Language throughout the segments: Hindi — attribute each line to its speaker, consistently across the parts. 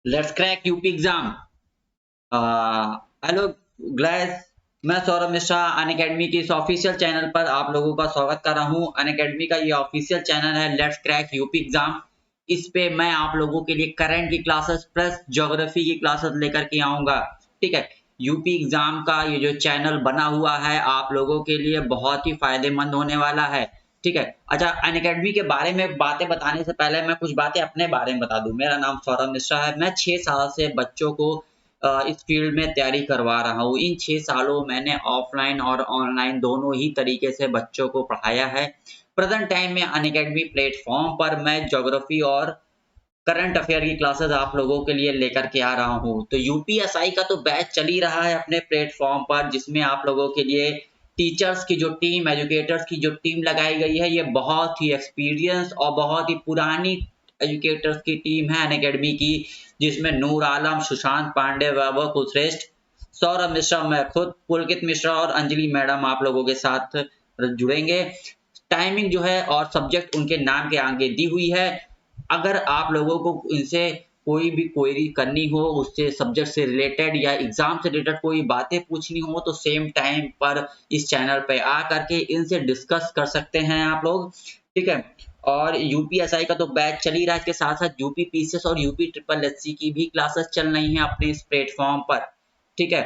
Speaker 1: Let's crack UP exam. Hello glass, मैं सौरभ मिश्रा अनअकैडमी के इस ऑफिशियल चैनल पर आप लोगों का स्वागत कर रहा हूं। अनअकैडमी का ये ऑफिशियल चैनल है लेट्स क्रैक यूपी एग्जाम। इस पे मैं आप लोगों के लिए करंट की क्लासेस प्लस ज्योग्राफी की क्लासेस लेकर के आऊंगा। ठीक है, यूपी एग्जाम का ये जो चैनल बना हुआ है आप लोगों के लिए बहुत ही फायदेमंद होने वाला है। ठीक है, अच्छा, अनअकैडमी के बारे में बातें बताने से पहले मैं कुछ बातें अपने बारे में बता दूं। मेरा नाम सौरभ मिश्रा है। मैं 6 साल से बच्चों को इस फील्ड में तैयारी करवा रहा हूँ। इन 6 सालों मैंने ऑफलाइन और ऑनलाइन दोनों ही तरीके से बच्चों को पढ़ाया है। प्रेजेंट टाइम में अनअकैडमी प्लेटफॉर्म पर मैं ज्योग्राफी और करंट अफेयर की क्लासेस आप लोगों के लिए लेकर के आ रहा हूँ। तो यूपीएसआई का तो बैच चल ही रहा है अपने प्लेटफॉर्म पर, जिसमें आप लोगों के लिए टीचर्स की जो टीम, एजुकेटर्स की जो टीम लगाई गई है, ये बहुत ही एक्सपीरियंस और बहुत ही पुरानी एजुकेटर्स की टीम है अनअकैडमी की, जिसमें नूर आलम, सुशांत पांडे, वैभव कुलश्रेष्ठ, सौरभ मिश्रा, मैं खुद पुलकित मिश्रा और अंजलि मैडम आप लोगों के साथ जुड़ेंगे। टाइमिंग जो है और सब्जेक्ट उनके नाम के आगे दी हुई है। अगर आप लोगों को इनसे कोई भी क्वेरी करनी हो, उससे सब्जेक्ट से रिलेटेड या एग्जाम से रिलेटेड कोई बातें पूछनी हो, तो सेम टाइम पर इस चैनल पे आ करके इनसे डिस्कस कर सकते हैं आप लोग। ठीक है, और यूपीएसआई का तो बैच चल ही रहा है, इसके साथ साथ यूपी पीसीएस और यूपी ट्रिपल एससी की भी क्लासेस चल रही हैं अपने इस प्लेटफॉर्म पर। ठीक है,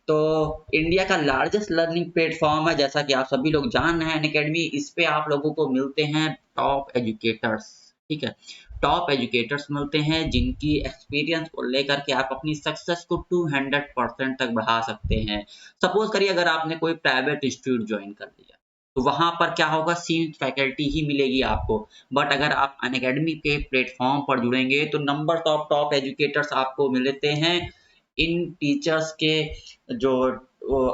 Speaker 1: तो इंडिया का लार्जेस्ट लर्निंग प्लेटफॉर्म है, जैसा कि आप सभी लोग जान रहे हैं अनअकैडमी। इस पे आप लोगों को मिलते हैं टॉप एजुकेटर्स। ठीक है, टॉप एजुकेटर्स मिलते हैं जिनकी एक्सपीरियंस को लेकर के आप अपनी सक्सेस को 200% तक बढ़ा सकते हैं। सपोज करिए अगर आपने कोई प्राइवेट इंस्टीट्यूट ज्वाइन कर लिया, तो वहां पर क्या होगा, सीमित फैकल्टी ही मिलेगी आपको। बट अगर आप अनअकैडमी के प्लेटफॉर्म पर जुड़ेंगे तो नंबर ऑफ टॉप एजुकेटर्स आपको मिलते हैं। इन टीचर्स के जो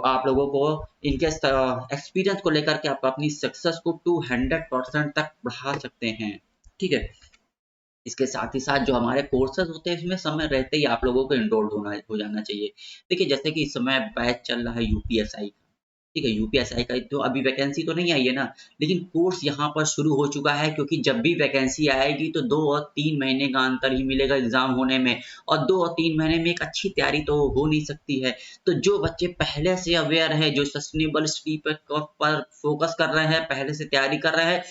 Speaker 1: आप लोगों को इनके एक्सपीरियंस को लेकर के आप अपनी सक्सेस को 200% तक बढ़ा सकते हैं। ठीक है, इसके साथ ही साथ जो हमारे कोर्सेज होते हैं इसमें समय रहते ही आप लोगों को एनरोल्ड हो जाना चाहिए। देखिए, जैसे कि इस समय बैच चल रहा है यूपीएसआई का। ठीक है, यूपीएसआई का तो अभी वैकेंसी तो नहीं आई है ना, लेकिन कोर्स यहाँ पर शुरू हो चुका है, क्योंकि जब भी वैकेंसी आएगी तो 2 और 3 महीने का अंतर ही मिलेगा एग्जाम होने में, और 2 और 3 महीने में एक अच्छी तैयारी तो हो नहीं सकती है। तो जो बच्चे पहले से अवेयर है, जो सस्टेनेबल स्टडी पर फोकस कर रहे हैं, पहले से तैयारी कर रहे हैं,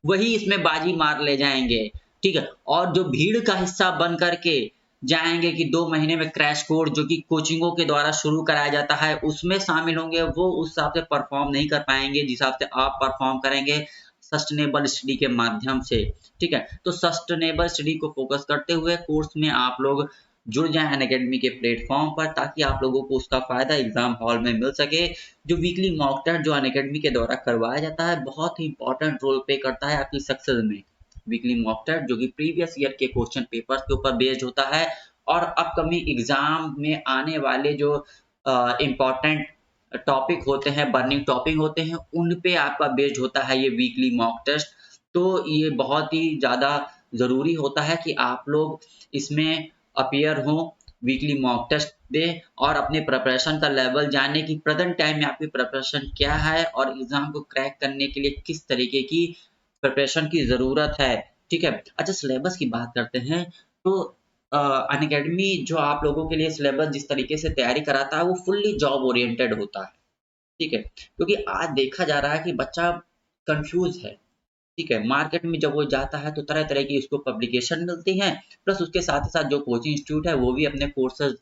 Speaker 1: वही इसमें बाजी मार ले जाएंगे। ठीक है, और जो भीड़ का हिस्सा बन करके जाएँगे कि 2 महीने में क्रैश कोर्स जो कि कोचिंगों के द्वारा शुरू कराया जाता है, उसमें शामिल होंगे, वो उस हिसाब से परफ़ॉर्म नहीं कर पाएँगे, जिस हिसाब से आप परफ़ॉर्म करेंगे सस्टेनेबल स्टडी के माध्यम से। ठीक है? तो सस्टेनेबल स्टडी को फ़ोकस करते हुए कोर्स में आप लोग जुड़ जाएँ अनअकैडमी के प्लेटफ़ॉर्म पर, ताकि आप लोगों को उसका फ़ायदा एग्ज़ाम हॉल में मिल सके। जो वीकली मॉक टेस्ट जो अनअकैडमी के द्वारा करवाया जाता है, बहुत ही इम्पोर्टेंट रोल प्ले करता है आपकी सक्सेस में। वीकली मॉक टेस्ट जो कि प्रीवियस ईयर के क्वेश्चन पेपर्स के ऊपर बेस्ड होता है, और अपकमिंग एग्जाम में आने वाले जो इम्पोर्टेंट टॉपिक होते हैं, बर्निंग टॉपिक होते हैं, उन पे आपका बेस्ड होता है ये वीकली मॉक टेस्ट। तो ये बहुत ही ज़्यादा ज़रूरी होता है कि आप लोग इसमें अपीयर हों, वीकली मॉक टेस्ट दें और अपने प्रिपरेशन का लेवल जानें कि प्रेजेंट टाइम में आपकी प्रिपरेशन क्या है और एग्ज़ाम को क्रैक करने के लिए किस तरीके की प्रिपरेशन की ज़रूरत है। ठीक है? अच्छा, सिलेबस की बात करते हैं, तो अनअकैडमी जो आप लोगों के लिए सिलेबस जिस तरीके से तैयारी कराता है, वो फुल्ली जॉब ओरिएंटेड होता है। ठीक है? क्योंकि आज देखा जा रहा है कि बच्चा कन्फ्यूज़ है। ठीक है? मार्केट में जब वो जाता है तो तरह-तरह की उसको पब्लिकेशन मिलती हैं, प्लस उसके साथ ही साथ जो कोचिंग इंस्टीट्यूट है वो भी अपने कोर्सेज़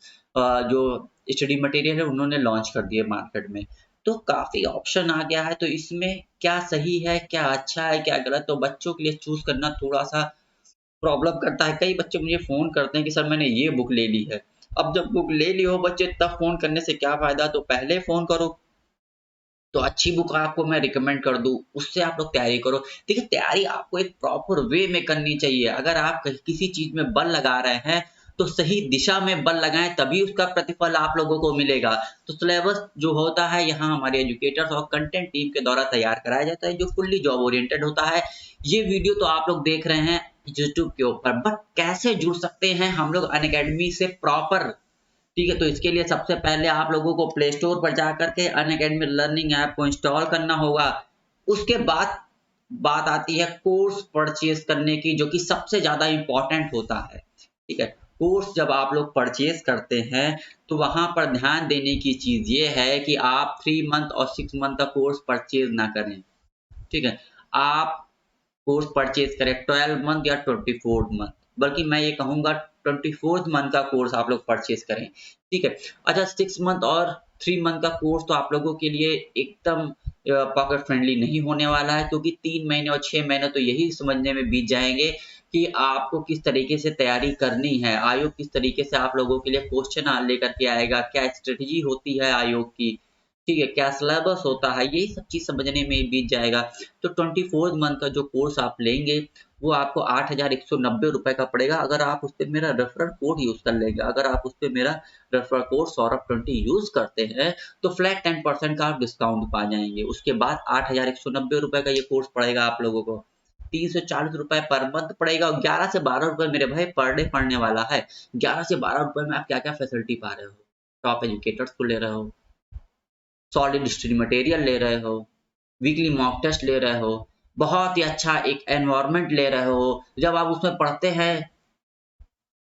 Speaker 1: जो स्टडी मटेरियल है उन्होंने लॉन्च कर दिए मार्केट में। तो काफ़ी ऑप्शन आ गया है, तो इसमें क्या सही है, क्या अच्छा है, क्या गलत, तो बच्चों के लिए चूज़ करना थोड़ा-सा प्रॉब्लम करता है। कई बच्चे मुझे फ़ोन करते हैं कि सर मैंने ये बुक ले ली है। अब जब बुक ले ली हो बच्चे, तब फ़ोन करने से क्या फ़ायदा, तो पहले फ़ोन करो। तो अच्छी बुक आपको मैं रिकमेंड कर दूँ, उससे आप लोग तैयारी करो। देखिए, तैयारी आपको एक प्रॉपर वे में करनी चाहिए। अगर आप किसी चीज़ में बल लगा रहे हैं, तो सही दिशा में बल लगाएँ, तभी उसका प्रतिफल आप लोगों को मिलेगा। तो सिलेबस जो होता है यहाँ हमारे एजुकेटर्स और कंटेंट टीम के द्वारा तैयार कराया जाता है, जो फुल्ली जॉब ओरिएंटेड होता है। ये वीडियो तो आप लोग देख रहे हैं यूट्यूब के ऊपर, बट कैसे जुड़ सकते हैं हम लोग अनअकैडमी से प्रॉपर? ठीक है, तो इसके लिए सबसे पहले आप लोगों को प्ले स्टोर पर जाकर के अनअकैडमी लर्निंग ऐप को इंस्टॉल करना होगा। उसके बाद बात आती है कोर्स परचेज़ करने की, जो कि सबसे ज़्यादा इम्पोर्टेंट होता है। ठीक है? कोर्स जब आप लोग परचेज करते हैं तो वहां पर ध्यान देने की चीज ये है कि आप 3 मंथ और 6 मंथ का कोर्स परचेज ना करें, ठीक है। आप कोर्स परचेज करें 12 मंथ या 24 मंथ, बल्कि मैं ये कहूंगा 24 मंथ का कोर्स आप लोग परचेज करें, ठीक है। अच्छा, 6 मंथ और 3 मंथ का कोर्स तो आप लोगों के लिए एकदम पॉकेट फ्रेंडली नहीं होने वाला है, क्योंकि 3 महीने और 6 महीने तो यही समझने में बीत जाएंगे कि आपको किस तरीके से तैयारी करनी है, आयोग किस तरीके से आप लोगों के लिए क्वेश्चन लेकर के आएगा, क्या स्ट्रेटजी होती है आयोग की, ठीक है, क्या सिलेबस होता है, यही सब चीज समझने में बीत जाएगा। तो 24 मंथ का जो कोर्स आप लेंगे वो आपको 8,190 का पड़ेगा, अगर आप उस पर मेरा रेफरल कोड यूज कर लेंगे। अगर आप उस पर मेरा रेफरल कोड सौरभ20 यूज करते हैं तो फ्लैट 10% का आप डिस्काउंट पा जाएंगे। उसके बाद 8,190 का ये कोर्स पड़ेगा आप लोगों को, 340 पर मंथ पड़ेगा, और 11 से 12 रुपए मेरे भाई पर डे पड़ने वाला है। 11 से 12 रुपए में आप क्या क्या फैसिलिटी पा रहे हो, टॉप एजुकेटर्स को ले रहे हो, सॉलिड स्टडी मटेरियल ले रहे हो, वीकली मॉक टेस्ट ले रहे हो, बहुत ही अच्छा एक एनवायरनमेंट ले रहे हो। जब आप उसमें पढ़ते हैं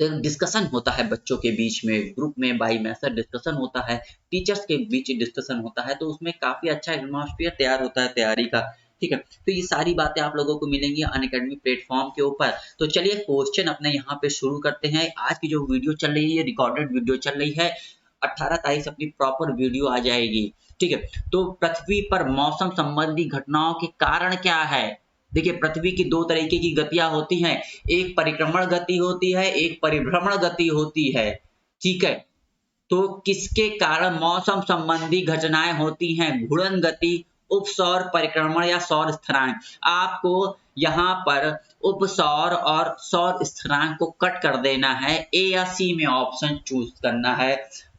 Speaker 1: तो एक डिस्कशन होता है बच्चों के बीच में, ग्रुप में बाई मैसेज डिस्कशन होता है, टीचर्स के बीच डिस्कशन होता है, तो उसमें काफी अच्छा एटमॉस्फेयर तैयार होता है तैयारी का, ठीक है। तो ये सारी बातें आप लोगों को मिलेंगी अनअकैडमी प्लेटफॉर्म के ऊपर। तो चलिए क्वेश्चन अपने यहाँ पे शुरू करते हैं। आज की जो वीडियो चल रही है, रिकॉर्डेड वीडियो चल रही है, 18 तारीख से अपनी प्रॉपर वीडियो आ जाएगी, ठीक है। तो पृथ्वी पर मौसम संबंधी घटनाओं के कारण क्या है? देखिए, पृथ्वी की 2 तरीके की गतियां होती हैं, एक परिक्रमण गति होती है, एक परिभ्रमण गति होती है, ठीक है। तो किसके कारण मौसम संबंधी घटनाएं होती हैं? घूर्णन गति, उपसौर परिक्रमण या सौर स्थिरांक। आपको यहाँ पर उपसौर और सौर स्थिरांक को कट कर देना है, ए या सी में ऑप्शन चूज करना है।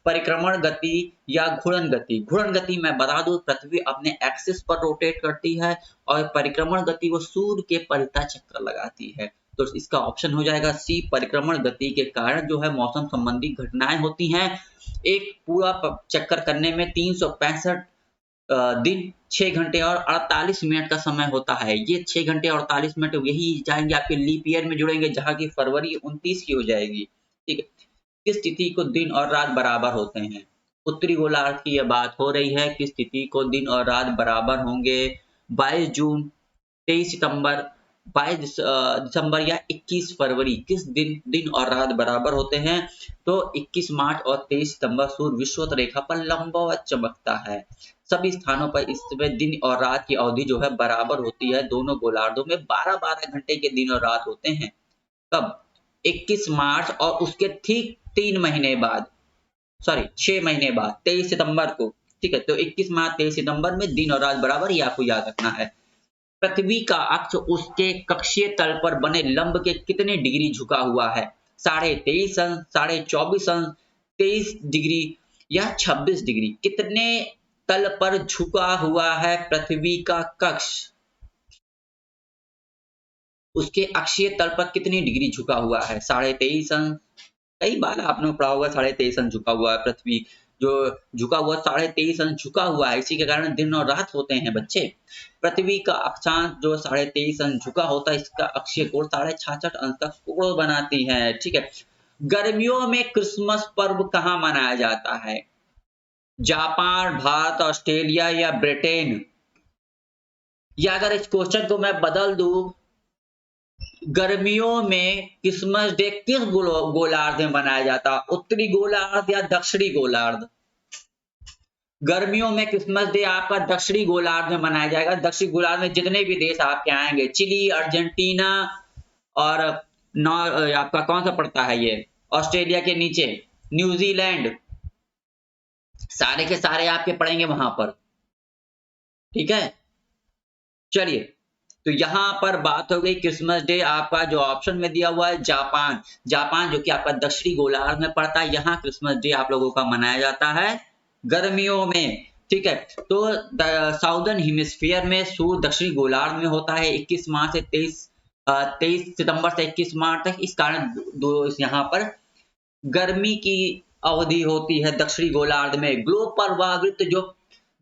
Speaker 1: परिक्रमण गति या घूर्णन गति। घूर्णन गति मैं बता दूं, पृथ्वी अपने एक्सिस पर रोटेट करती है, और परिक्रमण गति वो सूर्य के परितः चक्कर लगाती है। तो इसका ऑप्शन हो जाएगा सी, परिक्रमण गति के कारण जो है मौसम संबंधी घटनाएं होती हैं। एक पूरा चक्कर करने में 365 दिन, 6 घंटे और 48 मिनट का समय होता है। ये 6 घंटे और 48 मिनट यही जाएंगे आपके लीप ईयर में जुड़ेंगे, जहां की फरवरी 29 की हो जाएगी, ठीक है। किस तिथि को दिन और रात बराबर होते हैं? उत्तरी गोलार्ध की यह बात हो रही है, किस तिथि को दिन और रात बराबर होंगे? 22 जून, 23 सितंबर, 22 दिसंबर या 21 फरवरी, किस दिन दिन और रात बराबर होते हैं? तो 21 मार्च और 23 सितंबर सूर्य विषुवत रेखा पर लंबवत चमकता है। सभी स्थानों पर इस समय दिन और रात की अवधि जो है बराबर होती है। दोनों गोलार्धों में 12-12 घंटे के दिन और रात होते हैं। कब? 21 मार्च और उसके ठीक 3 महीने बाद, सॉरी 6 महीने बाद, 23 सितंबर को, ठीक है। तो 21 मार्च 23 सितंबर में दिन और रात बराबर, ये आपको याद रखना है। पृथ्वी का अक्ष उसके कक्षीय तल पर बने लंब के कितने डिग्री झुका हुआ है? 23.5 अंश, 24.5 अंश, 23 डिग्री या 26 डिग्री? कितने तल पर झुका हुआ है पृथ्वी का कक्ष? उसके अक्षीय तल पर कितनी डिग्री झुका हुआ है? 23.5 अंश। कई बार आपने पढ़ा होगा 23.5 अंश झुका हुआ है पृथ्वी, जो झुका हुआ 23.5 अंश झुका हुआ है, इसी के कारण दिन और रात होते हैं बच्चे। पृथ्वी का अक्षांश जो 23.5 अंश झुका होता है, इसका अक्षीय कोण 66.5 अंश का कोण बनाती है, ठीक है। गर्मियों में क्रिसमस पर्व कहाँ मनाया जाता है? जापान, भारत, ऑस्ट्रेलिया या ब्रिटेन? या अगर इस क्वेश्चन को मैं बदल दूं, गर्मियों में क्रिसमस डे किस गोलार्ध में मनाया जाता है? उत्तरी गोलार्ध या दक्षिणी गोलार्ध? गर्मियों में क्रिसमस डे आपका दक्षिणी गोलार्ध में मनाया जाएगा। दक्षिणी गोलार्ध में जितने भी देश आपके आएंगे, चिली, अर्जेंटीना और आपका कौन सा पड़ता है ये, ऑस्ट्रेलिया के नीचे न्यूजीलैंड, सारे के सारे आपके पड़ेंगे वहां पर, ठीक है। चलिए, तो यहां पर बात हो गई क्रिसमस डे। आपका जो ऑप्शन में दिया हुआ है जापान, जापान जो कि आपका दक्षिणी गोलार्ध में पड़ता है, यहाँ क्रिसमस डे आप लोगों का मनाया जाता है गर्मियों में, ठीक है। तो साउदर्न हेमिस्फीयर में सूर्य दक्षिणी गोलार्ध में होता है 21 मार्च से 23 सितंबर से 21 मार्च तक। इस कारण यहाँ पर गर्मी की अवधि होती है दक्षिणी गोलार्ध में। ग्लोब पर वह वृत्त जो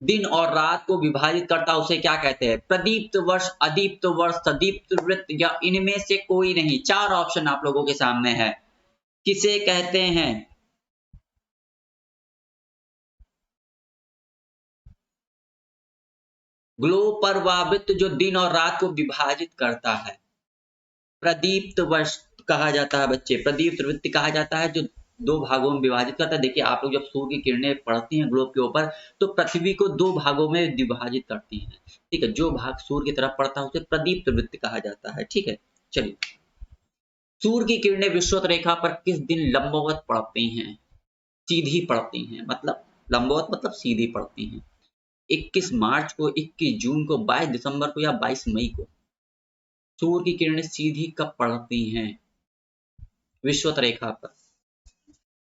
Speaker 1: दिन और रात को विभाजित करता है उसे क्या कहते हैं? प्रदीप्त वर्ष, अदीप्त वर्ष, सदीप्त वृत्त या इनमें से कोई नहीं। 4 ऑप्शन आप लोगों के सामने है, किसे कहते हैं? ग्लोब पर वह वृत्त जो दिन और रात को विभाजित करता है। प्रदीप्त वर्ष कहा जाता है बच्चे, प्रदीप्त वृत्त कहा जाता है जो दो भागों में विभाजित करता है। देखिए आप लोग जब सूर्य की किरणें पड़ती हैं ग्लोब के ऊपर तो पृथ्वी को दो भागों में विभाजित करती हैं। ठीक है, जो भाग सूर्य की तरफ पड़ता है उसे प्रदीप्त वृत्त कहा जाता है। ठीक है, चलिए सूर्य की किरणें विषुवत रेखा पर किस दिन लंबवत पड़ती हैं? सीधी पड़ती हैं, मतलब लंबवत मतलब सीधी पड़ती हैं। 21 मार्च को, 21 जून को, 22 दिसंबर को या 22 मई को सूर्य की किरणें सीधी कब पड़ती हैं विषुवत रेखा पर?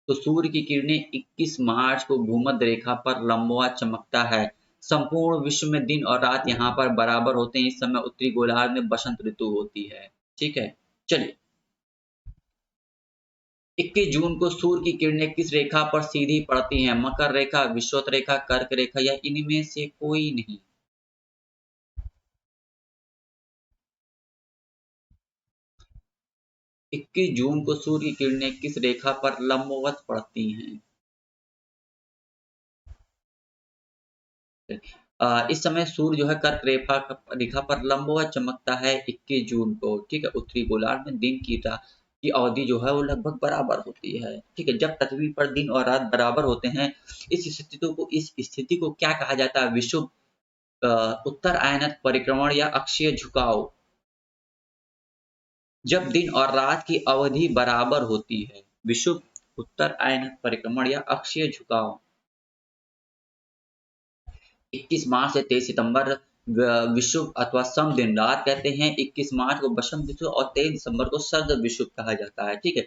Speaker 1: तो सूर्य की किरणें 21 मार्च को भूमध्य रेखा पर लंबवत चमकता है। संपूर्ण विश्व में दिन और रात यहाँ पर बराबर होते हैं। इस समय उत्तरी गोलार्ध में बसंत ऋतु होती है। ठीक है, चलिए 21 जून को सूर्य की किरणें किस रेखा पर सीधी पड़ती हैं? मकर रेखा, विषुवत रेखा, कर्क रेखा या इनमें से कोई नहीं? 21 जून को सूर्य की किरणें किस रेखा पर लंबवत पड़ती हैं? इस समय सूर्य जो है कर्क रेखा पर लंबवत चमकता है 21 जून को। ठीक है, उत्तरी गोलार्ध में दिन की अवधि जो है वो लगभग बराबर होती है। ठीक है, जब पृथ्वी पर दिन और रात बराबर होते हैं इस स्थिति को क्या कहा जाता है? विषुव उत्तर आयनत परिक्रमण या अक्षीय झुकाव। जब दिन और रात की अवधि बराबर होती है, विषुव उत्तर आयनत परिक्रमण या अक्षीय झुकाव। 21 मार्च से 23 सितंबर विषुव अथवा सम दिन रात कहते हैं। 21 मार्च को बसंत विषुव और 23 दिसंबर को शरद विषुव कहा जाता है। ठीक है,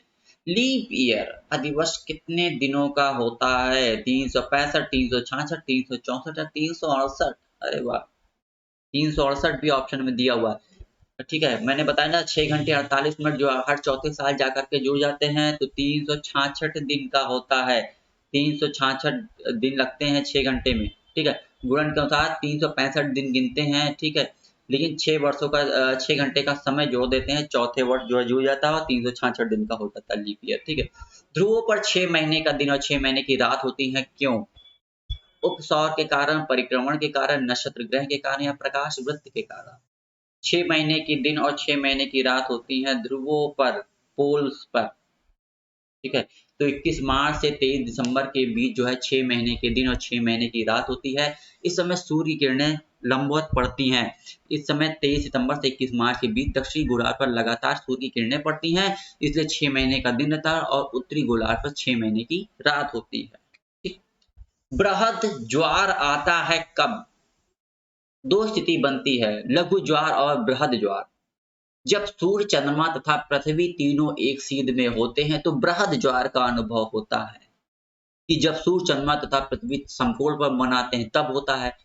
Speaker 1: लीप ईयर अधिवर्ष कितने दिनों का होता है? 365, 366, 364 या 368? अरे वाह, 368 भी ऑप्शन में दिया हुआ है। ठीक है, मैंने बताया ना 6 घंटे 48 मिनट जो हर चौथे साल जाकर के जुड़ जाते हैं तो 366 दिन का होता है। 366 दिन लगते हैं 6 घंटे में। ठीक है, गुणन के अनुसार 365 दिन गिनते हैं। ठीक है, लेकिन 6 वर्षों का 6 घंटे का समय जोड़ देते हैं, चौथे वर्ष जो है जुड़ जाता है और 366 दिन का हो जाता है लीप ईयर। ठीक है, ध्रुवों पर 6 महीने का दिन और 6 महीने की रात होती है, क्यों? उपसौर के कारण, परिक्रमण के कारण, नक्षत्र ग्रह के कारण या प्रकाश वृत्त के कारण। 6 महीने के दिन और 6 महीने की रात होती है ध्रुवों पर, पोल्स पर। ठीक है, तो 21 मार्च से 23 दिसंबर के बीच जो है 6 महीने के दिन और 6 महीने की रात होती है। इस समय सूर्य की किरणें लंबवत पड़ती हैं। इस समय 23 सितंबर से 21 मार्च के बीच दक्षिणी गोलार्ध पर लगातार सूर्य की किरणें पड़ती हैं, इसलिए 6 महीने का दिन रहता है और उत्तरी गोलार्ध पर 6 महीने की रात होती है। ठीक? बृहद ज्वार आता है कब? दो स्थिति बनती है, लघु ज्वार और बृहद ज्वार। जब सूर्य, चंद्रमा तथा पृथ्वी तीनों एक सीध में होते हैं तो बृहद ज्वार का अनुभव होता है। कि जब सूर्य, चंद्रमा तथा पृथ्वी समकोण पर मनाते हैं तब होता है।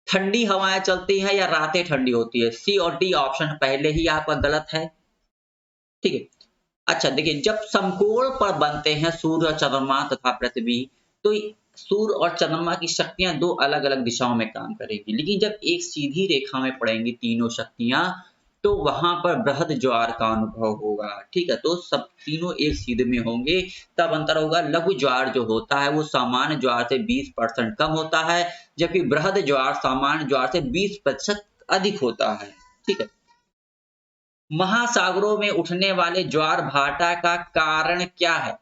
Speaker 1: ठंडी हवाएं चलती हैं या रातें ठंडी होती है? सी और डी ऑप्शन पहले ही आपका गलत है। ठीक है, अच्छा देखिए, जब समकोण पर बनते हैं सूर्य और चंद्रमा तथा पृथ्वी तो सूर्य और चंद्रमा की शक्तियां दो अलग अलग दिशाओं में काम करेगी, लेकिन जब एक सीधी रेखा में पड़ेंगी तीनों शक्तियां तो वहां पर बृहद ज्वार का अनुभव होगा। ठीक है, तो सब तीनों एक सीधे में होंगे तब अंतर होगा। लघु ज्वार जो होता है वो सामान्य ज्वार से 20% कम होता है, जबकि बृहद ज्वार सामान्य ज्वार से 20% अधिक होता है। ठीक है, महासागरों में उठने वाले ज्वार भाटा का कारण क्या है?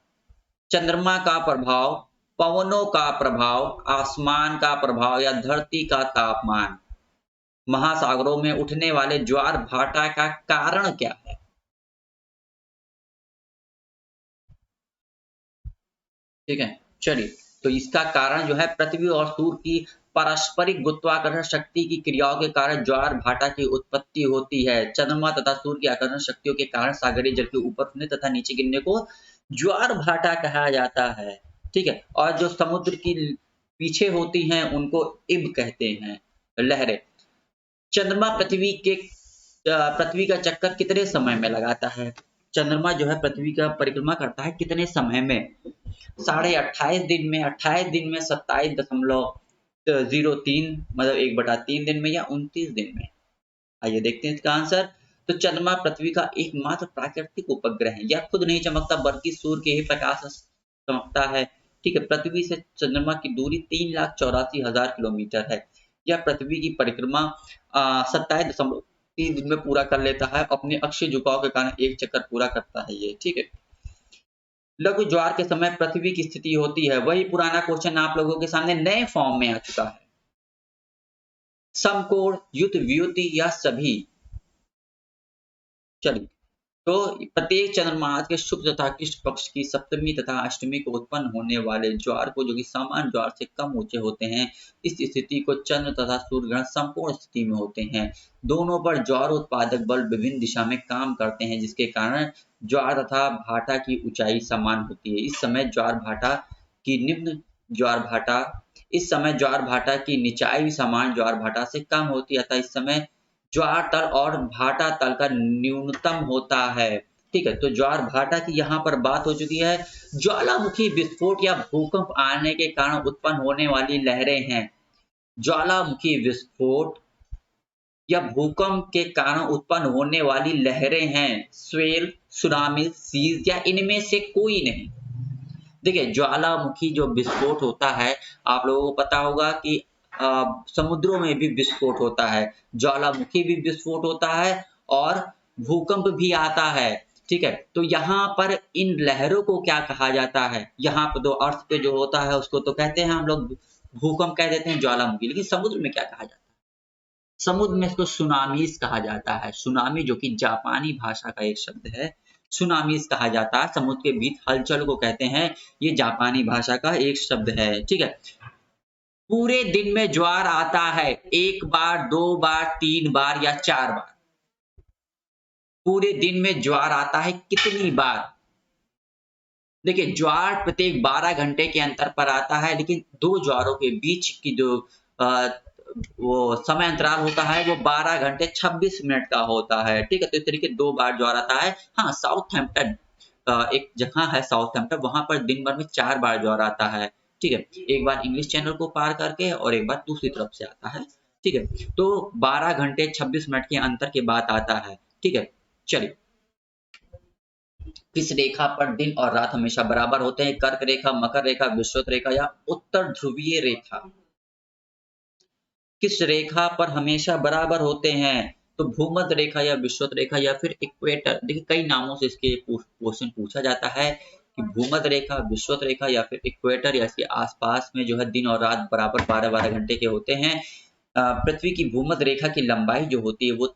Speaker 1: चंद्रमा का प्रभाव, पवनों का प्रभाव, आसमान का प्रभाव या धरती का तापमान? महासागरों में उठने वाले ज्वार भाटा का कारण क्या है? ठीक है, चलिए तो इसका कारण जो है पृथ्वी और सूर्य की पारस्परिक गुरुत्वाकर्षण शक्ति की क्रियाओं के कारण ज्वार भाटा की उत्पत्ति होती है। चंद्रमा तथा सूर्य की आकर्षण शक्तियों के कारण सागरीय जल के ऊपर उठने तथा नीचे गिरने को ज्वार भाटा कहा जाता है। ठीक है, और जो समुद्र की पीछे होती हैं उनको इब कहते हैं, लहरें। चंद्रमा पृथ्वी का चक्कर कितने समय में लगाता है? चंद्रमा जो है पृथ्वी का परिक्रमा करता है कितने समय में? 28.5 दिन में, 28 दिन में, 27.03 मतलब 1/3 दिन में या 29 दिन में? आइए देखते हैं इसका आंसर। तो चंद्रमा पृथ्वी का एकमात्र प्राकृतिक उपग्रह है। यह खुद नहीं चमकता बल्कि सूर्य के ही प्रकाश से चमकता है। ठीक है, पृथ्वी से चंद्रमा की दूरी 3,84,000 किलोमीटर है। यह पृथ्वी की परिक्रमा 27.3 दिन में पूरा कर लेता है। अपने अक्षीय झुकाव के कारण एक चक्कर पूरा करता है ये। ठीक है, लघु ज्वार के समय पृथ्वी की स्थिति होती है। वही पुराना क्वेश्चन आप लोगों के सामने नए फॉर्म में आ चुका है। समकोण, युत, व्युति या सभी। चलिए, तो प्रत्येक चंद्रमास के शुक्ल तथा कृष्ण पक्ष की सप्तमी तथा अष्टमी को उत्पन्न होने वाले ज्वार को, जो कि सामान्य ज्वार से कम ऊंचे होते हैं, इस स्थिति को चंद्र तथा सूर्य ग्रहण संपूर्ण स्थिति में होते हैं। दोनों पर ज्वार उत्पादक बल विभिन्न दिशा में काम करते हैं, जिसके कारण ज्वार तथा भाटा की ऊंचाई समान होती है। इस समय ज्वार भाटा की निचाई भी समान ज्वार भाटा से कम होती है, अतः इस समय ज्वार तल और भाटा तल का न्यूनतम होता है। ठीक है, तो ज्वार भाटा की यहाँ पर बात हो चुकी है। ज्वालामुखी विस्फोट या भूकंप आने के कारण उत्पन्न होने वाली लहरें हैं। ज्वालामुखी विस्फोट या भूकंप के कारण उत्पन्न होने वाली लहरें हैं। स्वेल, सुनामी, सीज या इनमें से कोई नहीं। देखिए, ज्वालामुखी जो विस्फोट होता है, आप लोगों को पता होगा कि समुद्रों में भी विस्फोट होता है, ज्वालामुखी भी विस्फोट होता है और भूकंप भी आता है। ठीक है, तो यहाँ पर इन लहरों को क्या कहा जाता है? यहाँ पर दो अर्थ पे जो होता है उसको तो कहते हैं हम लोग भूकंप कह देते हैं, ज्वालामुखी। लेकिन समुद्र में क्या कहा जाता है? समुद्र में इसको सुनामीज कहा जाता है। सुनामी जो कि जापानी भाषा का एक शब्द है, सुनामीज कहा जाता है। समुद्र के बीच हलचल को कहते हैं, ये जापानी भाषा का एक शब्द है। ठीक है, पूरे दिन में ज्वार आता है 1 बार, 2 बार, 3 बार या 4 बार? पूरे दिन में ज्वार आता है कितनी बार? देखिए, ज्वार प्रत्येक 12 घंटे के अंतर पर आता है, लेकिन दो ज्वारों के बीच की जो वो समय अंतराल होता है वो 12 घंटे 26 मिनट का होता है। ठीक है, तो इस तरीके 2 बार ज्वार आता है। हाँ, साउथहैम्पटन एक जगह है साउथहैम्पटन, वहां पर दिन भर में 4 बार ज्वार आता है। ठीक है, एक बार इंग्लिश चैनल को पार करके और एक बार दूसरी तरफ से आता है। ठीक है, तो 12 घंटे 26 मिनट के अंतर के बाद आता है। ठीक है, चलिए, किस रेखा पर दिन और रात हमेशा बराबर होते हैं? कर्क रेखा, मकर रेखा, विषुवत रेखा या उत्तर ध्रुवीय रेखा? किस रेखा पर हमेशा बराबर होते हैं? तो भूमध्य रेखा या विषुवत रेखा या फिर इक्वेटर। देखिए, कई नामों से इसके क्वेश्चन पूछा जाता है कि भूमध्य रेखा, विषुवत रेखा या फिर इक्वेटर या इसके आसपास में जो है दिन और रात बराबर 12-12 घंटे के होते हैं। पृथ्वी की भूमध्य रेखा की लंबाई जो होती है वो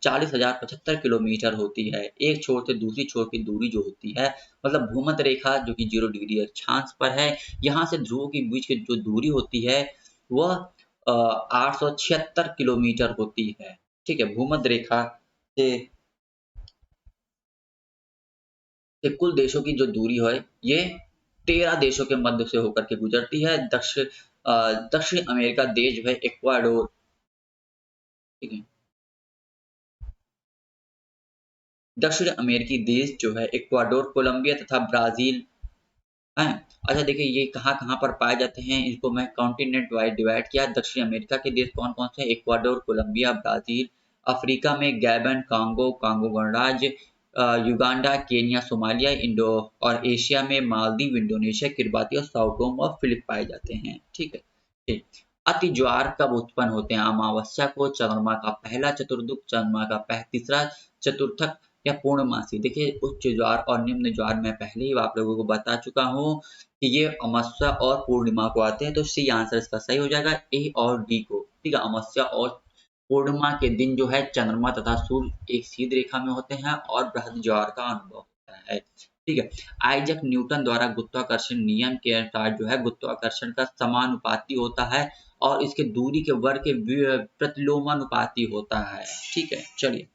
Speaker 1: 40,075 किलोमीटर होती है। एक छोर से दूसरी छोर की दूरी जो होती है, मतलब भूमध्य रेखा जो कि 0 डिग्री अक्षांश पर है, यहाँ से ध्रुवों के बीच की जो दूरी होती है वह 876 किलोमीटर होती है। ठीक है, भूमध्य रेखा से कुल देशों की जो दूरी है ये 13 देशों के मध्य से होकर के गुजरती है। दक्षिण अमेरिका देश जो है इक्वाडोर। ठीक है, दक्षिण अमेरिकी देश जो है इक्वाडोर, कोलंबिया तथा ब्राजील है। अच्छा, देखिए ये कहाँ पर पाए जाते हैं, इनको मैं कॉन्टिनेंट वाइज डिवाइड किया। दक्षिण अमेरिका के देश कौन कौन से? Ecuador, Colombia, Brazil. अफ्रीका में गैबन, कांगो गणराज्य, युगांडा, केन्या, सोमालिया, इंडो और एशिया में मालदीव, इंडोनेशिया, किरबाती और साओ टोम और फिलिप पाए जाते हैं। ठीक है, ठीक। अति ज्वार कब उत्पन्न होते हैं? अमावस्या को, चंद्रमा का पहला चतुर्दुक, चंद्रमा का तीसरा चतुर्थक या पूर्णमासी। देखिए, उच्च ज्वार और निम्न ज्वार मैं पहले ही आप लोगों को बता चुका हूँ कि ये अमावस्या और पूर्णिमा को आते हैं, तो सी आंसर इसका सही हो जाएगा, ए और डी को। ठीक है, अमावस्या और पूर्णिमा के दिन जो है चंद्रमा तथा सूर्य एक सीधी रेखा में होते हैं और बृहद ज्वार का अनुभव होता है। ठीक है, आइजैक न्यूटन द्वारा गुरुत्वाकर्षण नियम के अनुसार जो है गुरुत्वाकर्षण का समानुपाती होता है और इसके दूरी के वर्ग के प्रतिलोमानुपाती होता है। ठीक है, चलिए,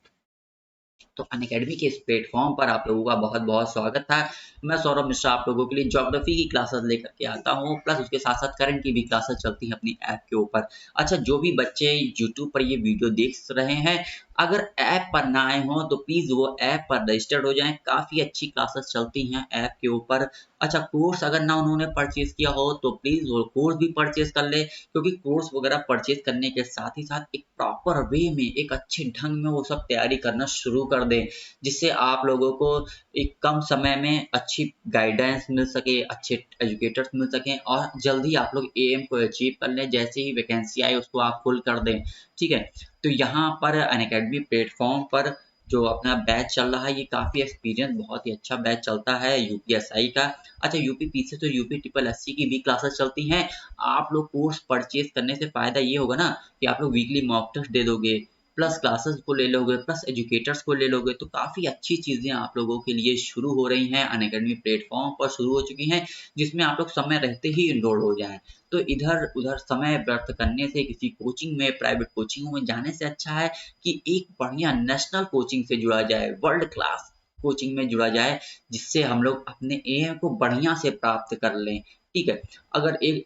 Speaker 1: तो अनअकैडमी के इस प्लेटफॉर्म पर आप लोगों का बहुत बहुत स्वागत है। मैं सौरभ मिश्रा आप लोगों के लिए ज्योग्राफी की क्लासेस लेकर के आता हूँ, प्लस उसके साथ साथ करंट की भी क्लासेस चलती हैं अपनी ऐप के ऊपर। अच्छा, जो भी बच्चे यूट्यूब पर ये वीडियो देख रहे हैं अगर ऐप पर ना आए हों तो प्लीज वो ऐप पर रजिस्टर्ड हो जाएं, काफी अच्छी क्लासेस चलती हैं ऐप के ऊपर। अच्छा, कोर्स अगर ना उन्होंने परचेज किया हो तो प्लीज वो कोर्स भी परचेज कर ले, क्योंकि कोर्स वगैरह परचेज करने के साथ ही साथ एक प्रॉपर वे में, एक अच्छे ढंग में वो सब तैयारी करना शुरू कर दें, जिससे आप लोगों को एक कम समय में अच्छी गाइडेंस मिल सके, अच्छे एजुकेटर्स मिल सकें और जल्दी आप लोग एम को अचीव कर लें। जैसे ही वैकेंसी आए उसको आप फुल कर दें, ठीक है। तो यहाँ पर अनअकैडमी प्लेटफॉर्म पर जो अपना बैच चल रहा है, ये काफ़ी एक्सपीरियंस बहुत ही अच्छा बैच चलता है यूपीएसआई का। अच्छा, यूपीपीसी तो यूपी ट्रिपल एससी की भी क्लासेस चलती हैं। आप लोग कोर्स परचेज करने से फ़ायदा ये होगा ना कि आप लोग वीकली मॉक टेस्ट दे दोगे, प्लस क्लासेस को ले लोगे, प्लस एजुकेटर्स को ले लोगे, तो काफ़ी अच्छी चीज़ें आप लोगों के लिए शुरू हो रही हैं, अनअकैडमी प्लेटफॉर्म पर शुरू हो चुकी हैं, जिसमें आप लोग समय रहते ही इनरोल हो जाएं। तो इधर उधर समय व्यर्थ करने से, किसी कोचिंग में, प्राइवेट कोचिंगों में जाने से अच्छा है कि एक बढ़िया नेशनल कोचिंग से जुड़ा जाए, वर्ल्ड क्लास कोचिंग में जुड़ा जाए, जिससे हम लोग अपने एम को बढ़िया से प्राप्त कर लें, ठीक है। अगर एक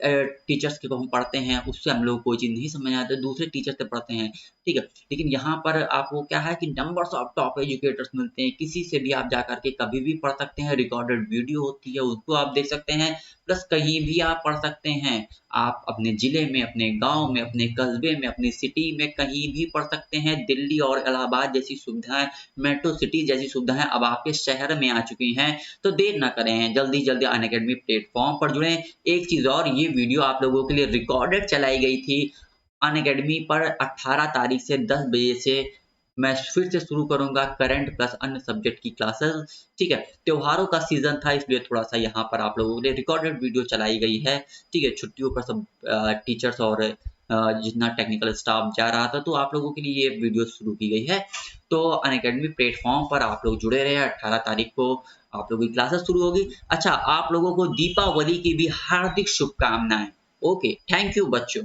Speaker 1: टीचर्स के को हम पढ़ते हैं, उससे हम लोग कोई चीज़ नहीं समझ आती, दूसरे टीचर से पढ़ते हैं, ठीक है। लेकिन यहाँ पर आपको क्या है कि नंबर्स ऑफ टॉप एजुकेटर्स मिलते हैं, किसी से भी आप जा करके कभी भी पढ़ सकते हैं, रिकॉर्डेड वीडियो होती है उसको आप देख सकते हैं, प्लस कहीं भी आप पढ़ सकते हैं। आप अपने ज़िले में, अपने गाँव में, अपने कस्बे में, अपनी सिटी में कहीं भी पढ़ सकते हैं। दिल्ली और इलाहाबाद जैसी सुविधाएँ, मेट्रो सिटी जैसी सुविधाएँ अब आपके शहर में आ चुकी हैं। तो देर ना करें, जल्दी-जल्दी अनअकैडमी प्लेटफ़ॉर्म पर जुड़ें। एक चीज़ और, ये वीडियो आप लोगों के लिए रिकॉर्डेड चलाई गई थी अनअकैडमी पर 18 तारीख से 10 बजे से। मैं फिर से शुरू करूँगा करंट प्लस अन्य सब्जेक्ट की क्लासेस, ठीक है। त्योहारों का सीज़न था इसलिए थोड़ा-सा यहाँ पर आप लोगों के लिए रिकॉर्डेड वीडियो चलाई गई है, ठीक है। छुट्टियों पर सब टीचर्स और जितना टेक्निकल स्टाफ जा रहा था, तो आप लोगों के लिए ये वीडियो शुरू की गई है। तो अनअकैडमी प्लेटफ़ॉर्म पर आप लोग जुड़े रहें, 18 तारीख को आप लोगों की क्लासेस शुरू होगी। अच्छा, आप लोगों को दीपावली की भी हार्दिक शुभकामनाएँ। ओके, थैंक यू बच्चों।